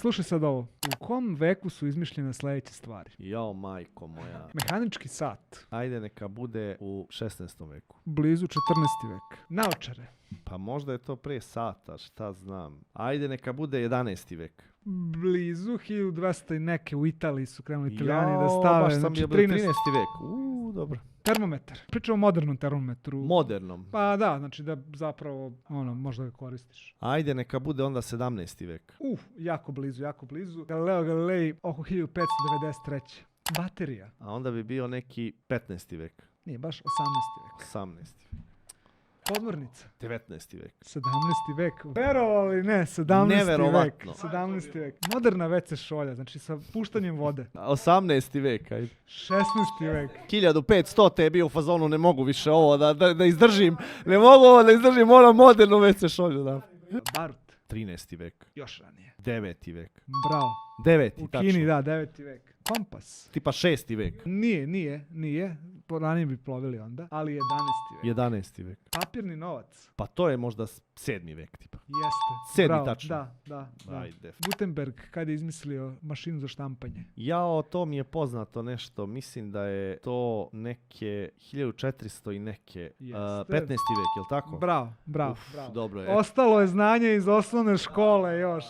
Slušaj sad ovo. U kom veku su izmišljene sledeće stvari? Jao, majko moja. Mehanički sat. Ajde, neka bude u 16. veku. Blizu 14. vek. Naočare. Pa možda je to pre sata, šta znam. Ajde, neka bude 11. vek. Blizu 1200 i neke u Italiji su krenuli Italijani da Jao, stave. baš sam Znači je 13. vek. Dobro. Termometar. Pričamo o modernom termometru. Modernom. Pa da, znači da zapravo možda ga koristiš. Ajde, neka bude onda 17. vek. Jako blizu, jako blizu. Galileo Galilei oko 1593. Baterija. A onda bi bio neki 15. vek. Nije, baš 18. vek. 18. Podmornica. 19. vek. 17. vek. Verovali ne, 17. Neverovatno. vek. 17. vek. Moderna WC šolja, znači sa puštanjem vode. 18. vek, ajde. 16. vek. 1500 te je bio u fazonu, ne mogu više ovo da izdržim. Ne mogu ovo da izdržim, moram modernu WC šolju da. Barut. 13. vek. Još ranije. 9. vek. Bravo. 9. U tačno. Kini, da, 9. vek. Kompas. Tipa 6. vek. Nije. Po ranije bi plovili onda, ali 11. vek. 11. vek. Papirni novac. Pa to je možda 7. vek tipa. Jeste. 7. Bravo. tačno. Da. Ajde. Gutenberg kad je izmislio mašinu za štampanje. Jao, to mi je poznato nešto. Mislim da je to neke 1400 i neke. Jeste. 15. vek, jel tako? Bravo. Dobro je. Ostalo je znanje iz osnovne škole još.